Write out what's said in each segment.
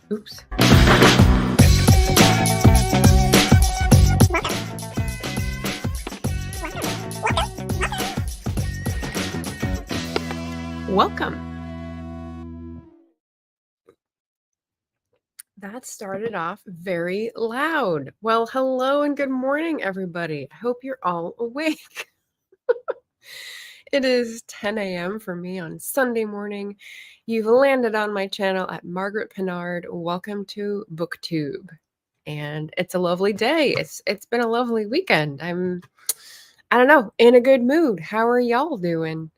Oops. Welcome. That started off very loud. Well, hello and good morning, everybody. I hope you're all awake. It is 10 a.m. for me on Sunday morning. You've landed on my channel at Margaret Pinard. Welcome to Booktube. And it's a lovely day. It's been a lovely weekend. I don't know, in a good mood. How are y'all doing?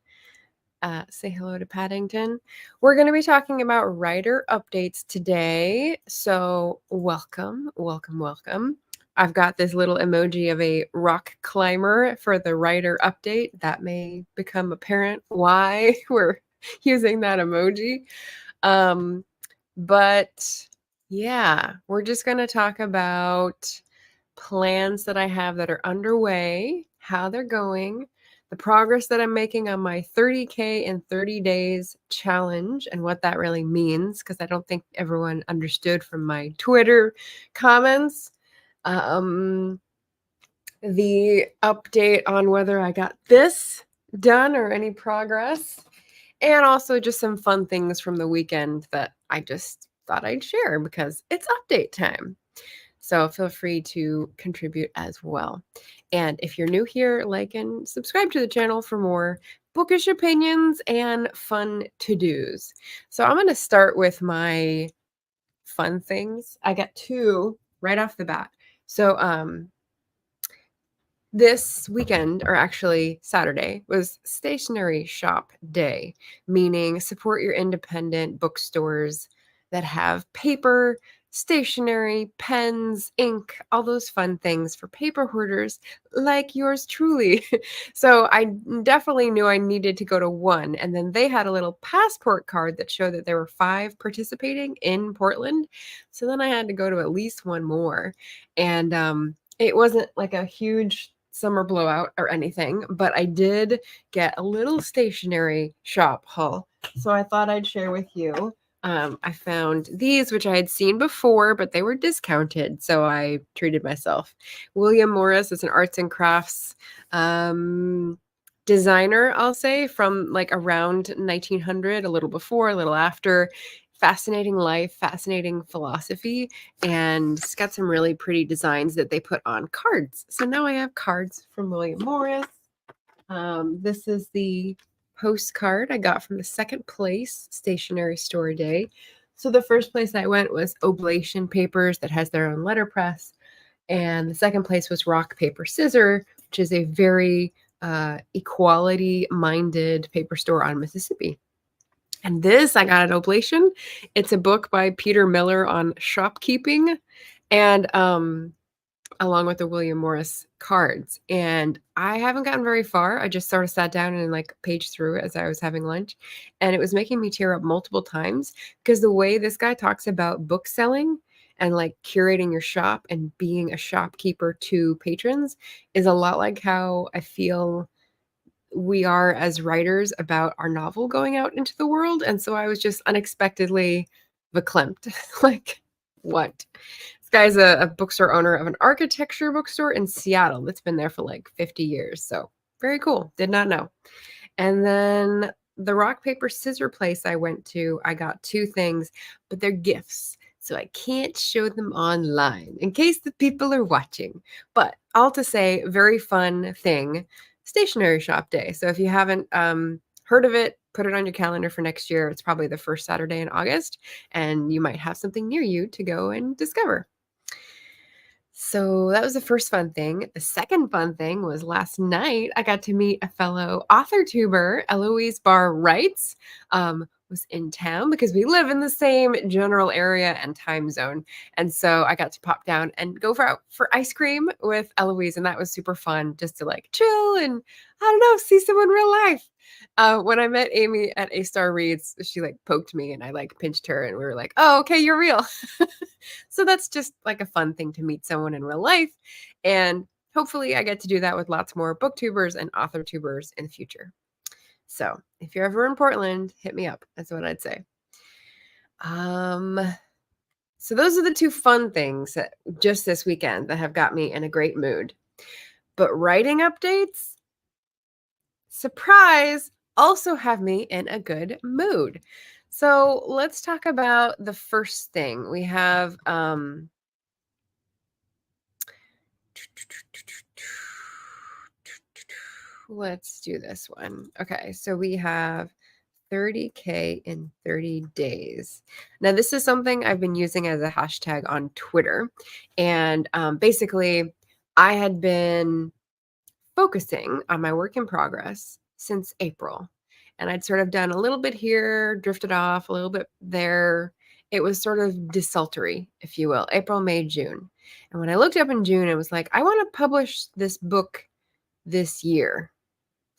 Say hello to Paddington. We're going to be talking about writer updates today. So welcome, welcome, welcome. I've got this little emoji of a rock climber for the writer update. That may become apparent why we're using that emoji. But yeah, we're just going to talk about plans that I have that are underway, how they're going, the progress that I'm making on my 30K in 30 days challenge and what that really means, because I don't think everyone understood from my Twitter comments. The update on whether I got this done or any progress, and also just some fun things from the weekend that I just thought I'd share because it's update time. So feel free to contribute as well. And if you're new here, like and subscribe to the channel for more bookish opinions and fun to-dos. So I'm going to start with my fun things. I got two right off the bat. So this weekend, or actually Saturday, was stationery shop day, meaning support your independent bookstores that have paper, stationery, pens, ink, all those fun things for paper hoarders like yours truly. So I definitely knew I needed to go to one. And then they had a little passport card that showed that there were 5 participating in Portland. So then I had to go to at least one more. And it wasn't like a huge summer blowout or anything, but I did get a little stationery shop haul. So I thought I'd share with you. I found these, which I had seen before, but they were discounted, so I treated myself. William Morris is an arts and crafts designer, I'll say, from like around 1900, a little before, a little after. Fascinating life, fascinating philosophy, and it's got some really pretty designs that they put on cards. So now I have cards from William Morris. This is the postcard I got from the second place stationery store day. So the first place I went was Oblation Papers that has their own letterpress. And the second place was Rock, Paper, Scissor, which is a very equality-minded paper store on Mississippi. And this I got at Oblation. It's a book by Peter Miller on shopkeeping, and along with the William Morris cards. And I haven't gotten very far. I just sort of sat down and like paged through it as I was having lunch. And it was making me tear up multiple times because the way this guy talks about book selling and like curating your shop and being a shopkeeper to patrons is a lot like how I feel we are as writers about our novel going out into the world. And so I was just unexpectedly verklempt. Like, what? This guy's a bookstore owner of an architecture bookstore in Seattle that's been there for like 50 years. So very cool. Did not know. And then the rock, paper, scissor place I went to, I got 2 things, but they're gifts. So I can't show them online in case the people are watching. But all to say, very fun thing. Stationery shop day. So if you haven't heard of it, put it on your calendar for next year. It's probably the first Saturday in August, and you might have something near you to go and discover. So that was the first fun thing. The second fun thing was last night I got to meet a fellow author tuber, Eloise Barr Wrights, was in town because we live in the same general area and time zone. And so I got to pop down and go for ice cream with Eloise, and that was super fun just to like chill and I don't know, see someone real life. When I met Amy at A Star Reads, she like poked me and I like pinched her and we were like, oh, okay, you're real. So that's just like a fun thing to meet someone in real life. And hopefully I get to do that with lots more booktubers and author tubers in the future. So if you're ever in Portland, hit me up. That's what I'd say. So those are the two fun things that just this weekend that have got me in a great mood. But writing updates, surprise, also have me in a good mood. So let's talk about the first thing. We have let's do this one. Okay, so we have 30K in 30 days. Now, this is something I've been using as a hashtag on Twitter. And basically, I had been focusing on my work in progress since April. And I'd sort of done a little bit here, drifted off, a little bit there. It was sort of desultory, if you will, April, May, June. And when I looked up in June, it was like, I want to publish this book this year.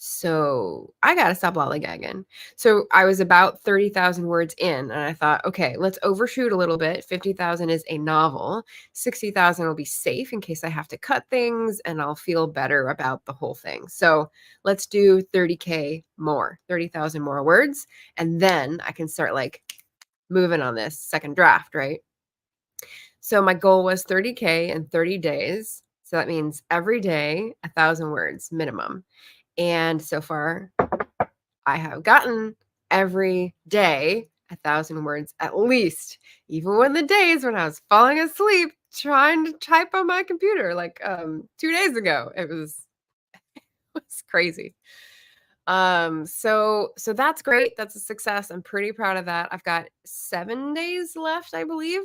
So I got to stop lollygagging. So I was about 30,000 words in, and I thought, okay, let's overshoot a little bit. 50,000 is a novel. 60,000 will be safe in case I have to cut things, and I'll feel better about the whole thing. So let's do 30K more, 30,000 more words. And then I can start like moving on this second draft, right? So my goal was 30K in 30 days. So that means every day, 1,000 words minimum. And so far, I have gotten every day 1,000 words at least, even when the days when I was falling asleep trying to type on my computer, like 2 days ago. It was crazy. So that's great. That's a success. I'm pretty proud of that. I've got 7 days left, I believe,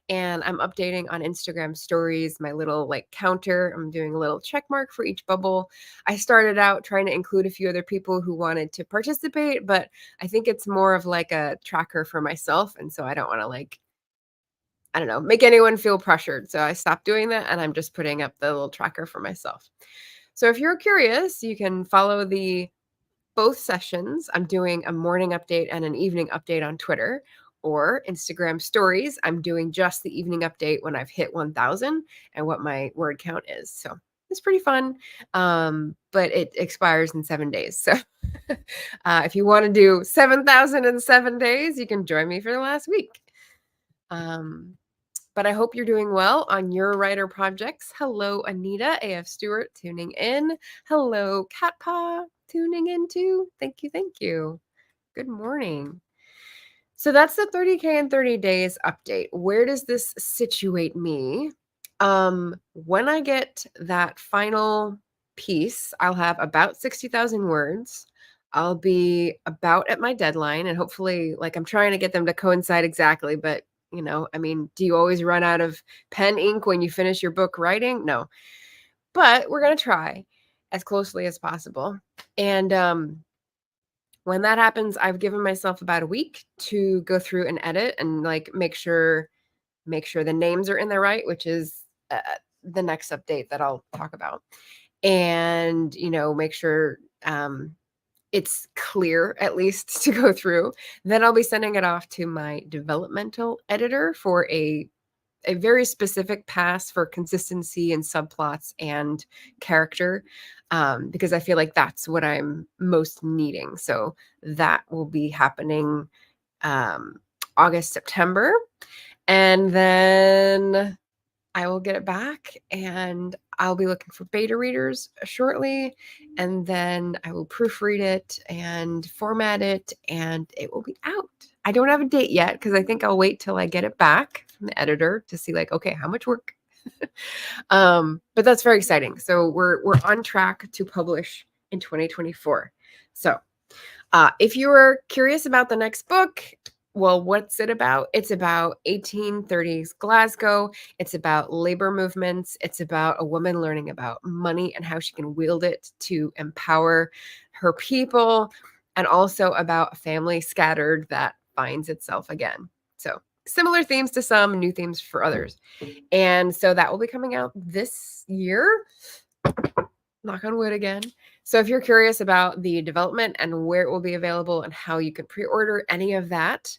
and I'm updating on Instagram stories, my little like counter. I'm doing a little check mark for each bubble. I started out trying to include a few other people who wanted to participate, but I think it's more of like a tracker for myself. And so I don't want to like, I don't know, make anyone feel pressured. So I stopped doing that and I'm just putting up the little tracker for myself. So if you're curious, you can follow the both sessions. I'm doing a morning update and an evening update on Twitter or Instagram stories. I'm doing just the evening update when I've hit 1,000 and what my word count is. So it's pretty fun, but it expires in 7 days. So if you want to do 7,000 in 7 days, you can join me for the last week. But I hope you're doing well on your writer projects. Hello, Anita AF Stewart tuning in. Hello, Cat Paw tuning in too. Thank you. Thank you. Good morning. So that's the 30K in 30 days update. Where does this situate me? When I get that final piece, I'll have about 60,000 words. I'll be about at my deadline and hopefully like I'm trying to get them to coincide exactly, but you know, I mean, do you always run out of pen ink when you finish your book writing? No. But we're going to try as closely as possible. And when that happens, I've given myself about a week to go through and edit and like make sure the names are in there right, which is the next update that I'll talk about. And, you know, make sure it's clear at least to go through. Then I'll be sending it off to my developmental editor for a very specific pass for consistency and subplots and character, because I feel like that's what I'm most needing. So that will be happening August, September. And then I will get it back and I'll be looking for beta readers shortly. And then I will proofread it and format it and it will be out. I don't have a date yet because I think I'll wait till I get it back from the editor to see like, okay, how much work? But that's very exciting. So we're on track to publish in 2024. So if you are curious about the next book, well, what's it about? It's about 1830s Glasgow. It's about labor movements. It's about a woman learning about money and how she can wield it to empower her people, and also about a family scattered that finds itself again. So similar themes to some, new themes for others. And so that will be coming out this year. Knock on wood again. So if you're curious about the development and where it will be available and how you can pre-order any of that,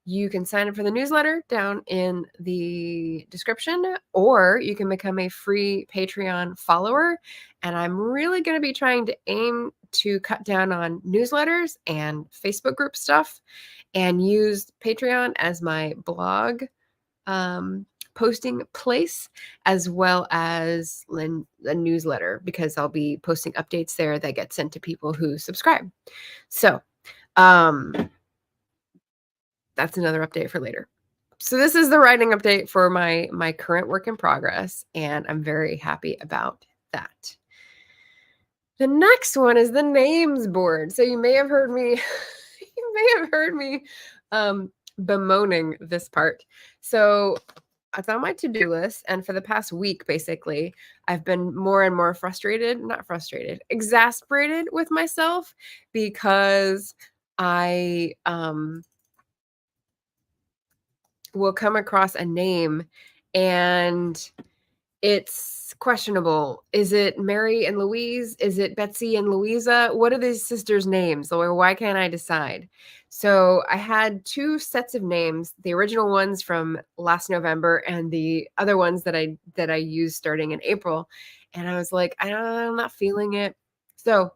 you can sign up for the newsletter down in the description, or you can become a free Patreon follower. And I'm really going to be trying to aim to cut down on newsletters and Facebook group stuff and use Patreon as my blog um, posting place as well as a newsletter because I'll be posting updates there that get sent to people who subscribe. So, um, that's another update for later. So this is the writing update for my current work in progress, and I'm very happy about that. The next one is the names board. So you may have heard me you may have heard me bemoaning this part. So it's on my to-do list, and for the past week, basically, I've been more and more frustrated, not frustrated, exasperated with myself because I will come across a name and it's questionable. Is it Mary and Louise? Is it Betsy and Louisa? What are these sisters' names? Or why can't I decide? So I had two sets of names, the original ones from last November and the other ones that I used starting in April. And I was like, I'm not feeling it. So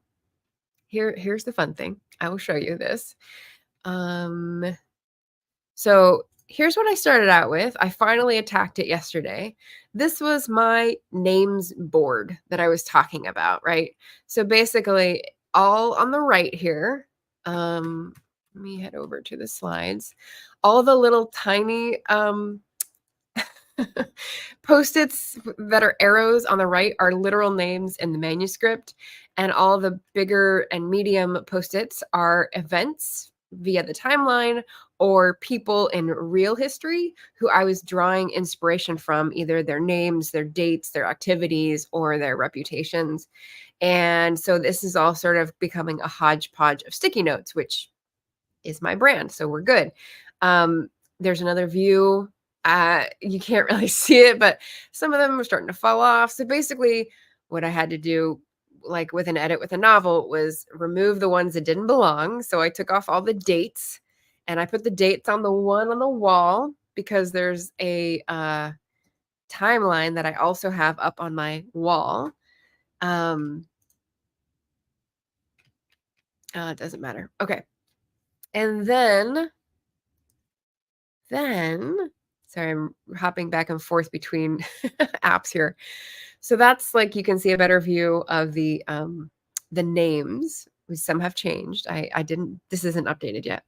here's the fun thing. I will show you this. So here's what I started out with. I finally attacked it yesterday. This was my names board that I was talking about, right? So basically, all on the right here, let me head over to the slides. All the little tiny Post-its that are arrows on the right are literal names in the manuscript, and all the bigger and medium Post-its are events via the timeline or people in real history who I was drawing inspiration from, either their names, their dates, their activities, or their reputations. And so this is all sort of becoming a hodgepodge of sticky notes, which is my brand. So we're good. There's another view. You can't really see it, but some of them are starting to fall off. So basically, what I had to do, like with an edit with a novel, was remove the ones that didn't belong. So I took off all the dates and I put the dates on the one on the wall because there's a timeline that I also have up on my wall. It doesn't matter. Okay. And then, sorry, I'm hopping back and forth between apps here. So that's like, you can see a better view of the names. Some have changed. I didn't, this isn't updated yet.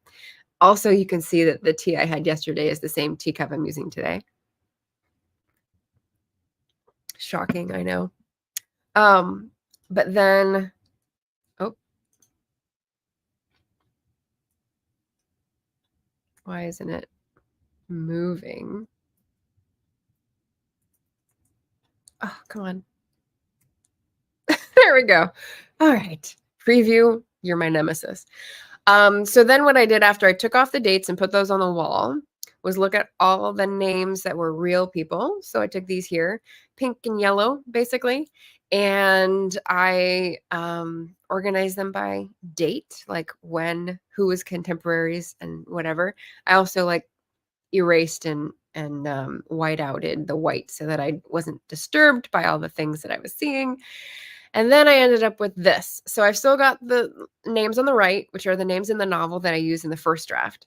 Also, you can see that the tea I had yesterday is the same teacup I'm using today. Shocking, I know. But then, oh, why isn't it moving? Oh, come on. There we go. All right. Preview, you're my nemesis. So then what I did after I took off the dates and put those on the wall was look at all the names that were real people. So I took these here, pink and yellow, basically, and I organized them by date, like when, who was contemporaries and whatever. I also like erased and white outed the white so that I wasn't disturbed by all the things that I was seeing. And then I ended up with this. So I've still got the names on the right, which are the names in the novel that I used in the first draft.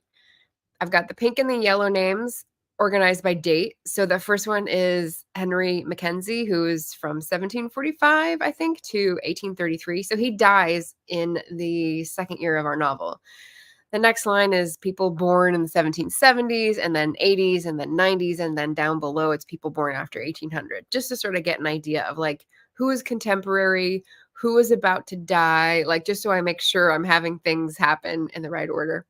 I've got the pink and the yellow names organized by date. So the first one is Henry Mackenzie, who is from 1745, I think, to 1833. So he dies in the second year of our novel. The next line is people born in the 1770s and then 80s and then 90s. And then down below, it's people born after 1800, just to sort of get an idea of like who is contemporary, who is about to die, like just so I make sure I'm having things happen in the right order.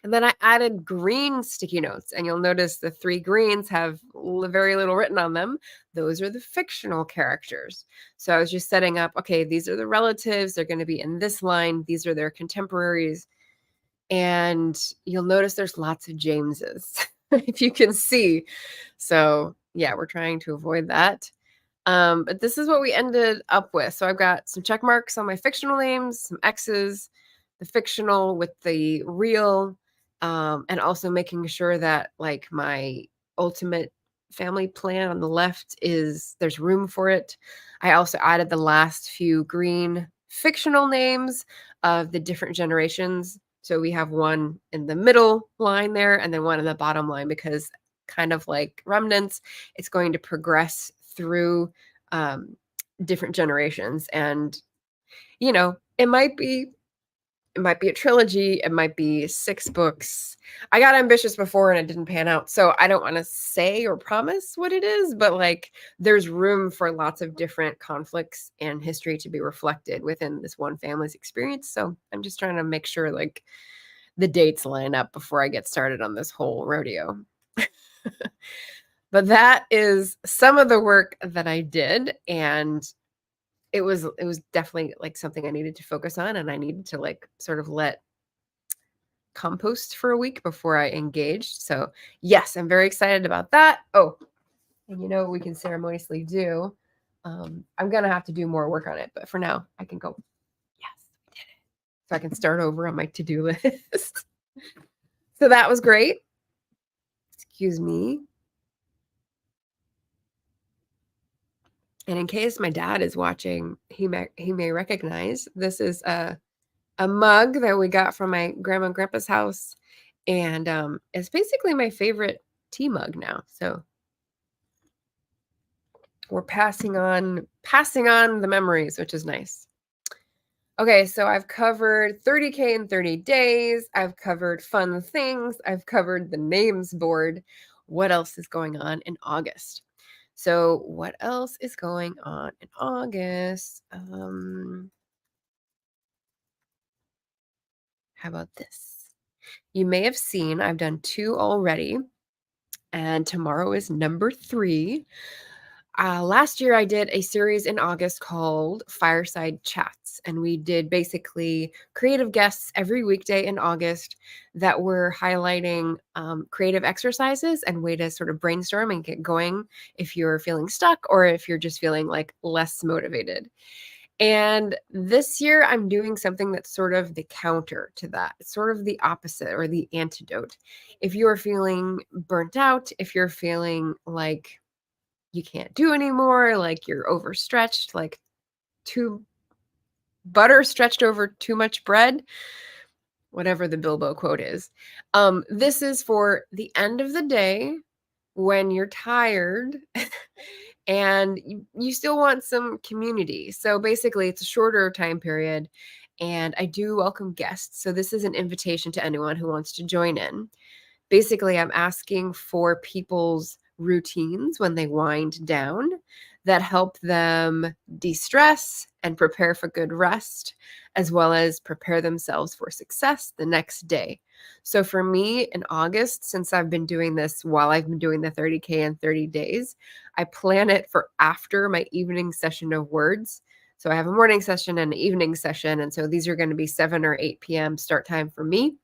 And then I added green sticky notes, and you'll notice the three greens have very little written on them. Those are the fictional characters. So I was just setting up, okay, these are the relatives. They're going to be in this line. These are their contemporaries. And you'll notice there's lots of Jameses, if you can see. So yeah, we're trying to avoid that. But this is what we ended up with. So I've got some check marks on my fictional names, some X's, the fictional with the real, and also making sure that like my ultimate family plan on the left there's room for it. I also added the last few green fictional names of the different generations. So we have one in the middle line there and then one in the bottom line because kind of like Remnants. It's going to progress through um, different generations, and it might be a trilogy, it might be 6 books. I got ambitious before and it didn't pan out, so I don't wanna say or promise what it is, but, like, there's room for lots of different conflicts and history to be reflected within this one family's experience, so I'm just trying to make sure, like, the dates line up before I get started on this whole rodeo. But that is some of the work that I did, and it was definitely, like, something I needed to focus on, and I needed to, like, sort of let compost for a week before I engaged. So, yes, I'm very excited about that. Oh, and you know what we can ceremoniously do? I'm gonna have to do more work on it, but for now, I can go, "Yes, we did it." So I can start over on my to-do list. So that was great. Excuse me. And in case my dad is watching, he may recognize this is a mug that we got from my grandma and grandpa's house, and, it's basically my favorite tea mug now, so we're passing on the memories, which is nice. Okay, so I've covered 30K in 30 days, I've covered fun things, I've covered the names board. What else is going on in August? So, what else is going on in August? How about this? You may have seen I've done 2 already, and tomorrow is number 3. Last year, I did a series in August called Fireside Chats, and we did basically creative guests every weekday in August that were highlighting creative exercises and way to sort of brainstorm and get going if you're feeling stuck or if you're just feeling like less motivated. And this year, I'm doing something that's sort of the counter to that. It's sort of the opposite or the antidote. If you're feeling burnt out, if you're feeling like you can't do anymore, like you're overstretched, like too butter stretched over too much bread, whatever the Bilbo quote is. This is for the end of the day when you're tired and you still want some community. So basically, it's a shorter time period, and I do welcome guests. So this is an invitation to anyone who wants to join in. Basically, I'm asking for people's routines when they wind down that help them de-stress and prepare for good rest, as well as prepare themselves for success the next day. So for me in August, since I've been doing this while I've been doing the 30K in 30 days, I plan it for after my evening session of words. So I have a morning session and an evening session. And so these are going to be 7 or 8 p.m. start time for me.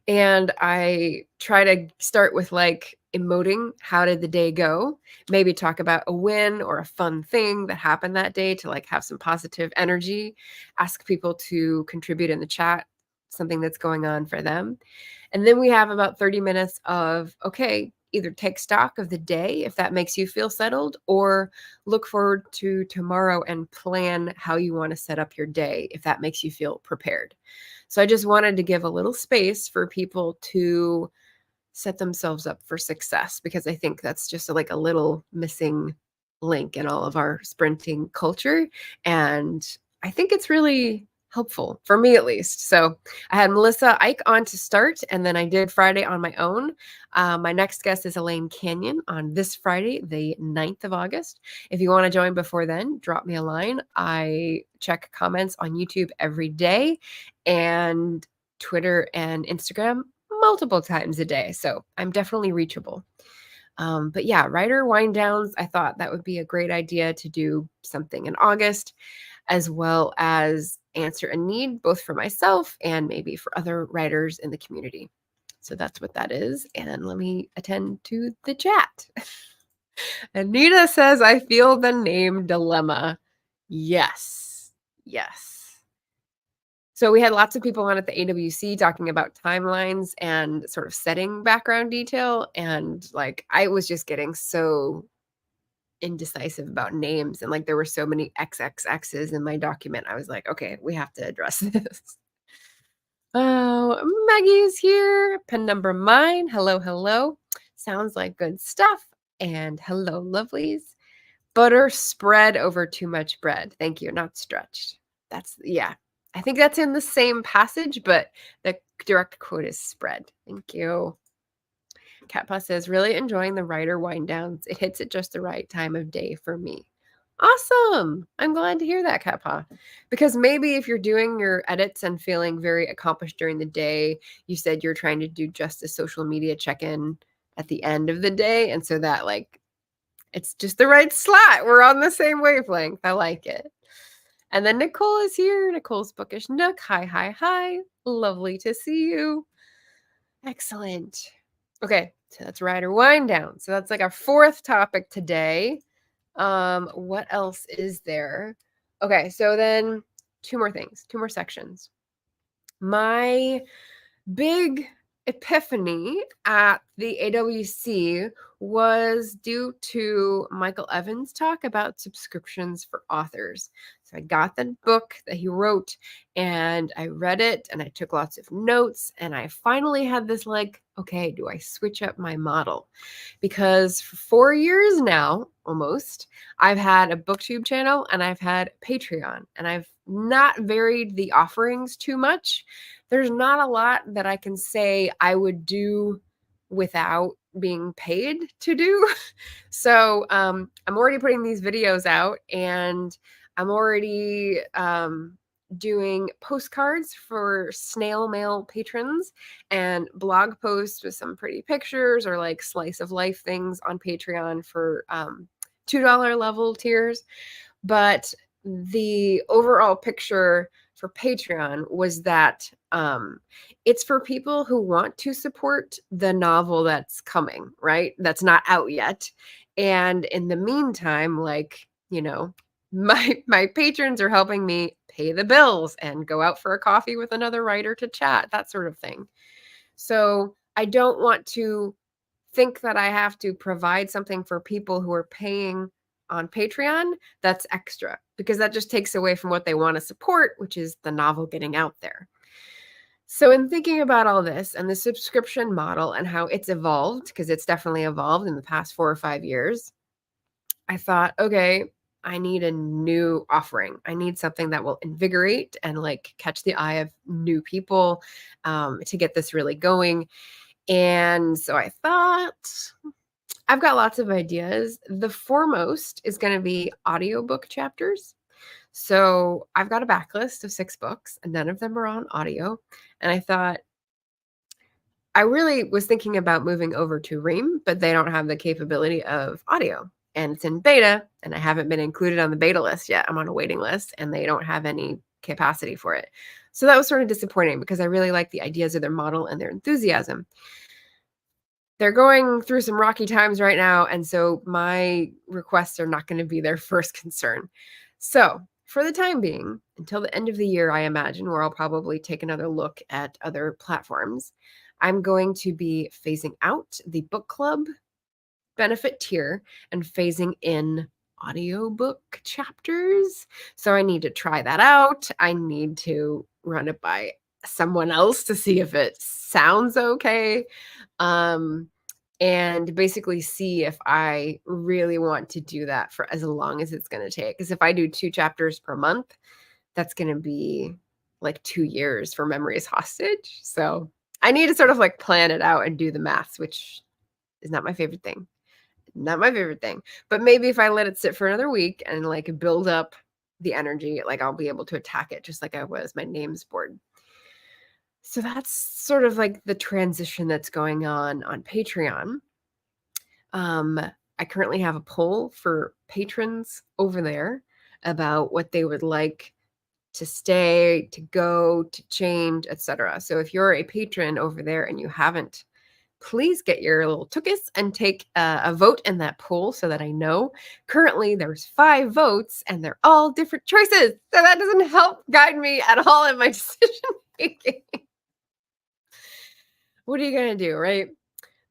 And I try to start with, like, emoting, how did the day go? Maybe talk about a win or a fun thing that happened that day to, like, have some positive energy. Ask people to contribute in the chat, something that's going on for them. And then we have about 30 minutes of, okay, either take stock of the day if that makes you feel settled, or look forward to tomorrow and plan how you want to set up your day if that makes you feel prepared. So I just wanted to give a little space for people to set themselves up for success, because I think that's just like a little missing link in all of our sprinting culture. And I think it's really helpful for me, at least. So I had Melissa Ike on to start, and then I did Friday on my own. My next guest is Elaine Canyon on this Friday, the 9th of August. If you want to join before then, drop me a line. I check comments on YouTube every day and Twitter and Instagram multiple times a day. So I'm definitely reachable. But yeah, writer wind downs, I thought that would be a great idea to do something in August, as well as answer a need both for myself and maybe for other writers in the community. So that's what that is. And let me attend to the chat. Anita says, I feel the name dilemma. Yes. Yes. So we had lots of people on at the AWC talking about timelines and sort of setting background detail. And like, I was just getting so indecisive about names. And like, there were so many XXXs in my document. I was like, okay, we have to address this. Oh, Maggie is here. Pen number mine. Hello, hello. Sounds like good stuff. And hello, lovelies. Butter spread over too much bread. Thank you, not stretched. That's, yeah. I think that's in the same passage, but the direct quote is spread. Thank you. Catpa says, really enjoying the writer wind downs. It hits at just the right time of day for me. Awesome. I'm glad to hear that, Catpa. Because maybe if you're doing your edits and feeling very accomplished during the day, you said you're trying to do just a social media check-in at the end of the day. And so that, like, it's just the right slot. We're on the same wavelength. I like it. And then Nicole is here. Nicole's Bookish Nook. Hi, hi, hi. Lovely to see you. Excellent. Okay, so that's writer wind down. So that's like our fourth topic today. What else is there? Okay, so then two more things, two more sections. My big epiphany at the AWC was due to Michael Evans' talk about subscriptions for authors. So I got the book that he wrote and I read it and I took lots of notes and I finally had this like, okay, do I switch up my model? Because for 4 years now, almost, I've had a Booktube channel and I've had Patreon and I've not varied the offerings too much. There's not a lot that I can say I would do without being paid to do. So I'm already putting these videos out and I'm already doing postcards for snail mail patrons and blog posts with some pretty pictures or like slice of life things on Patreon for $2 level tiers. But the overall picture for Patreon was that it's for people who want to support the novel that's coming, right? That's not out yet. And in the meantime, like, you know, my patrons are helping me pay the bills and go out for a coffee with another writer to chat, that sort of thing. So I don't want to think that I have to provide something for people who are paying on Patreon that's extra, because that just takes away from what they want to support, which is the novel getting out there. So in thinking about all this and the subscription model and how it's evolved, because it's definitely evolved in the past 4 or 5 years, I thought, okay, I need a new offering. I need something that will invigorate and like catch the eye of new people to get this really going. And so I thought, I've got lots of ideas. The foremost is going to be audiobook chapters. So I've got a backlist of 6 books, and none of them are on audio. And I thought, I really was thinking about moving over to Ream, but they don't have the capability of audio. And it's in beta, and I haven't been included on the beta list yet. I'm on a waiting list, and they don't have any capacity for it. So that was sort of disappointing because I really like the ideas of their model and their enthusiasm. They're going through some rocky times right now, and so my requests are not going to be their first concern. So for the time being, until the end of the year, I imagine, where I'll probably take another look at other platforms, I'm going to be phasing out the book club benefit tier and phasing in audiobook chapters. So I need to try that out. I need to run it by someone else to see if it sounds okay. And basically see if I really want to do that for as long as it's going to take. Because if I do 2 chapters per month, that's going to be like 2 years for Memories Hostage. So I need to sort of like plan it out and do the maths, which is not my favorite thing. Not my favorite thing. But maybe if I let it sit for another week and like build up the energy, like I'll be able to attack it just like I was my names board. So that's sort of like the transition that's going on Patreon. I currently have a poll for patrons over there about what they would like to stay, to go, to change, etc. So if you're a patron over there and you haven't, please get your little tookus and take a vote in that poll so that I know. Currently, there's 5 votes and they're all different choices. So that doesn't help guide me at all in my decision making. What are you going to do, right?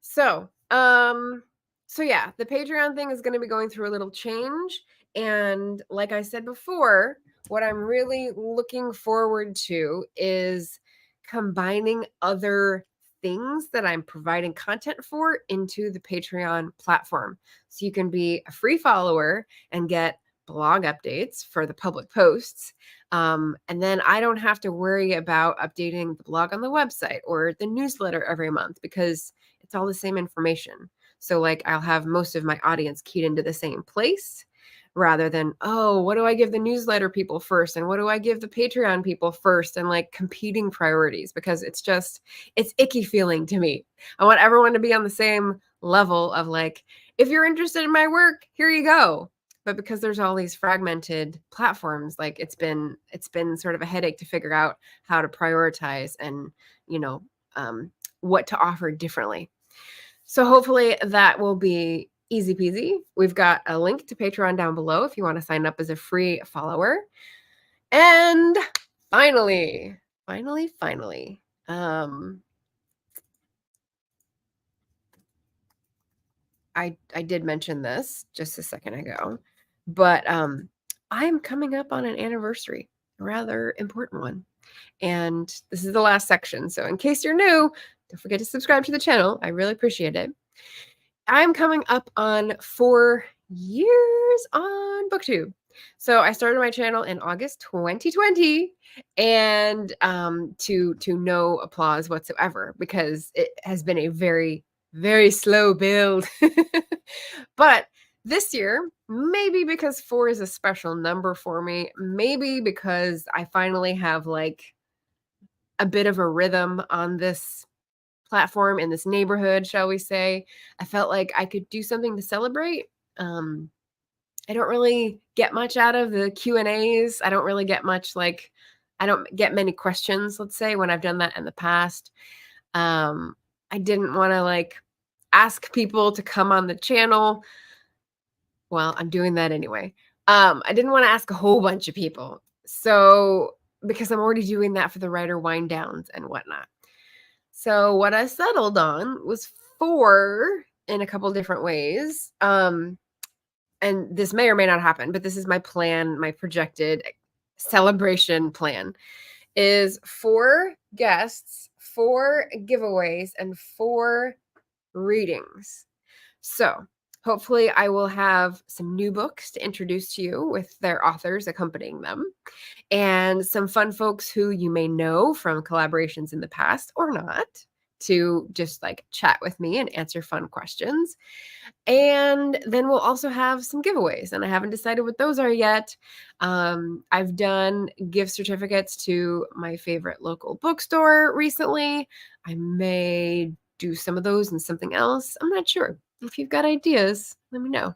So, yeah, the Patreon thing is going to be going through a little change. And like I said before, what I'm really looking forward to is combining other things that I'm providing content for into the Patreon platform. So you can be a free follower and get blog updates for the public posts. And then I don't have to worry about updating the blog on the website or the newsletter every month because it's all the same information. So like I'll have most of my audience keyed into the same place rather than, oh, what do I give the newsletter people first? And what do I give the Patreon people first? And like competing priorities, because it's icky feeling to me. I want everyone to be on the same level of like, if you're interested in my work, here you go. But because there's all these fragmented platforms, like it's been sort of a headache to figure out how to prioritize and, what to offer differently. So hopefully that will be easy peasy. We've got a link to Patreon down below if you want to sign up as a free follower. And finally, I did mention this just a second ago, but I'm coming up on an anniversary, a rather important one. And this is the last section. So in case you're new, don't forget to subscribe to the channel. I really appreciate it. I'm coming up on 4 years on Booktube. So I started my channel in August 2020, and to no applause whatsoever, because it has been a very, very slow build. But this year, maybe because 4 is a special number for me, maybe because I finally have like a bit of a rhythm on this platform in this neighborhood, shall we say, I felt like I could do something to celebrate. I don't really get much out of the Q&As. I don't really get much, like, I don't get many questions, let's say, when I've done that in the past. I didn't want to like ask people to come on the channel. Well, I'm doing that anyway. I didn't want to ask a whole bunch of people. So, because I'm already doing that for the writer wind downs and whatnot. So what I settled on was 4 in a couple different ways. And this may or may not happen, but this is my plan, my projected celebration plan is 4 guests, 4 giveaways, and 4 readings. So hopefully I will have some new books to introduce to you with their authors accompanying them, and some fun folks who you may know from collaborations in the past or not, to just like chat with me and answer fun questions. And then we'll also have some giveaways, and I haven't decided what those are yet. I've done gift certificates to my favorite local bookstore recently. I may do some of those and something else. I'm not sure. If you've got ideas, let me know.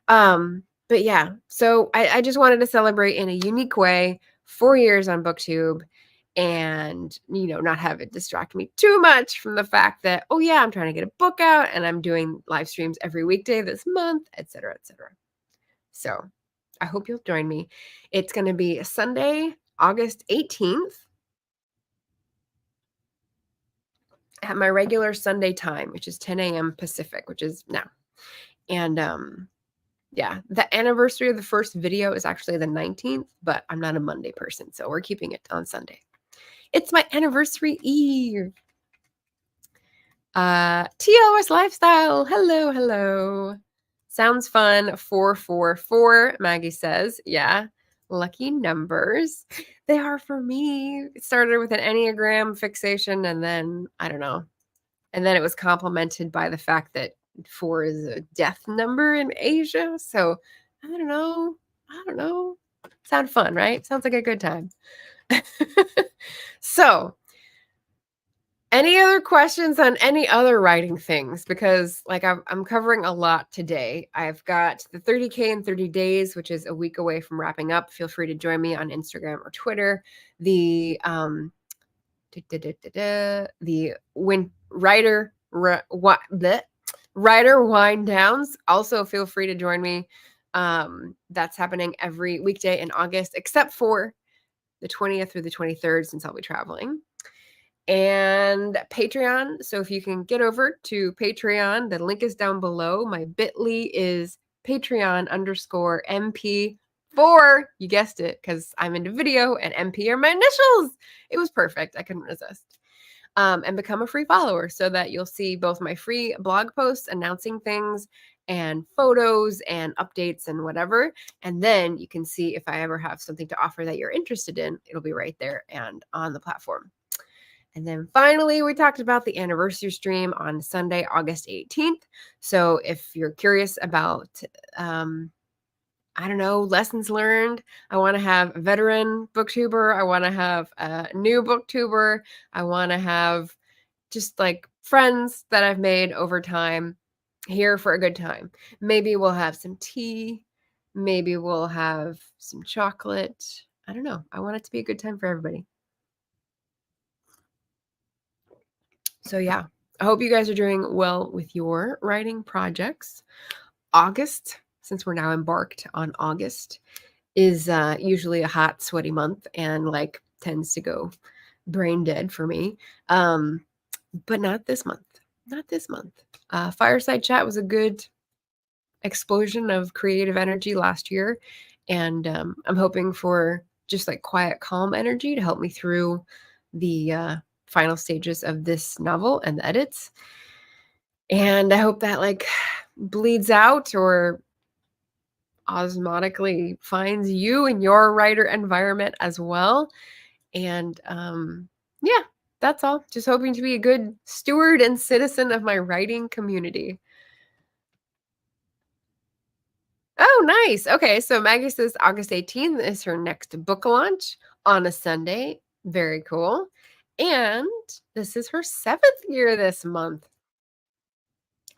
But yeah, so I just wanted to celebrate in a unique way 4 years on Booktube, and not have it distract me too much from the fact that, oh yeah, I'm trying to get a book out and I'm doing live streams every weekday this month, etc., etc. So I hope you'll join me. It's going to be Sunday, August 18th at my regular Sunday time, which is 10 a.m. Pacific, which is now. And yeah, the anniversary of the first video is actually the 19th, but I'm not a Monday person, so we're keeping it on Sunday. It's my anniversary eve. TOS Lifestyle. Hello. Sounds fun. 444, Maggie says. Yeah, lucky numbers. They are for me. It started with an Enneagram fixation, and then, I don't know. And then it was complemented by the fact that 4 is a death number in Asia. So I don't know. Sound fun, right? Sounds like a good time. So any other questions on any other writing things? Because like I'm covering a lot today. I've got the 30K in 30 days, which is a week away from wrapping up. Feel free to join me on Instagram or Twitter. The writer wind downs. Also feel free to join me. That's happening every weekday in August, except for the 20th through the 23rd, since I'll be traveling. And Patreon. So if you can get over to Patreon, the link is down below. My bit.ly is Patreon_MP4. You guessed it, because I'm into video and MP are my initials. It was perfect. I couldn't resist. and become a free follower so that you'll see both my free blog posts announcing things and photos and updates and whatever. And then you can see if I ever have something to offer that you're interested in, it'll be right there and on the platform. And then finally, we talked about the anniversary stream on Sunday, August 18th. So if you're curious about, I don't know, lessons learned, I want to have a veteran booktuber, I want to have a new booktuber, I want to have just like friends that I've made over time here for a good time. Maybe we'll have some tea. Maybe we'll have some chocolate. I don't know. I want it to be a good time for everybody. So yeah, I hope you guys are doing well with your writing projects. August, since we're now embarked on August, is usually a hot, sweaty month and like tends to go brain dead for me. But not this month. Not this month. Fireside Chat was a good explosion of creative energy last year. And I'm hoping for just like quiet, calm energy to help me through the final stages of this novel and the edits. And I hope that like bleeds out or osmotically finds you in your writer environment as well. And yeah, that's all. Just hoping to be a good steward and citizen of my writing community. Oh, nice. Okay, so Maggie says August 18th is her next book launch on a Sunday. Very cool. And this is her 7th year this month.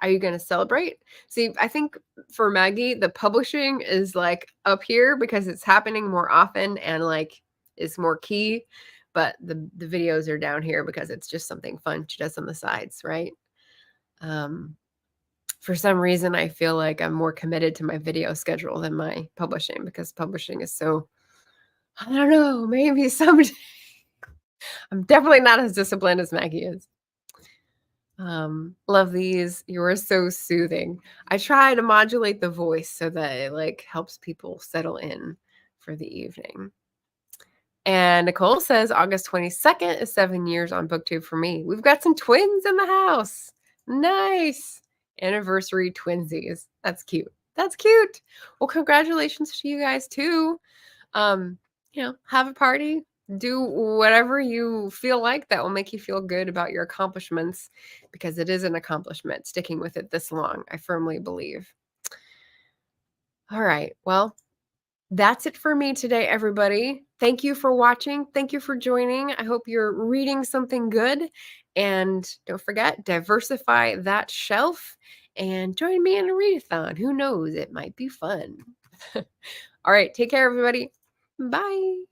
Are you going to celebrate? See, I think for Maggie, the publishing is like up here because it's happening more often and like is more key. But the videos are down here because it's just something fun she does on the sides, right? For some reason, I feel like I'm more committed to my video schedule than my publishing because publishing is so, I don't know, maybe someday. I'm definitely not as disciplined as Maggie is. Love these. You are so soothing. I try to modulate the voice so that it like helps people settle in for the evening. And Nicole says August 22nd is 7 years on Booktube for me. We've got some twins in the house. Nice. Anniversary twinsies. That's cute. That's cute. Well, congratulations to you guys too. Have a party. Do whatever you feel like that will make you feel good about your accomplishments because it is an accomplishment sticking with it this long. I firmly believe. All right. Well, that's it for me today, everybody. Thank you for watching. Thank you for joining. I hope you're reading something good. And don't forget, diversify that shelf and join me in a readathon. Who knows? It might be fun. All right. Take care, everybody. Bye.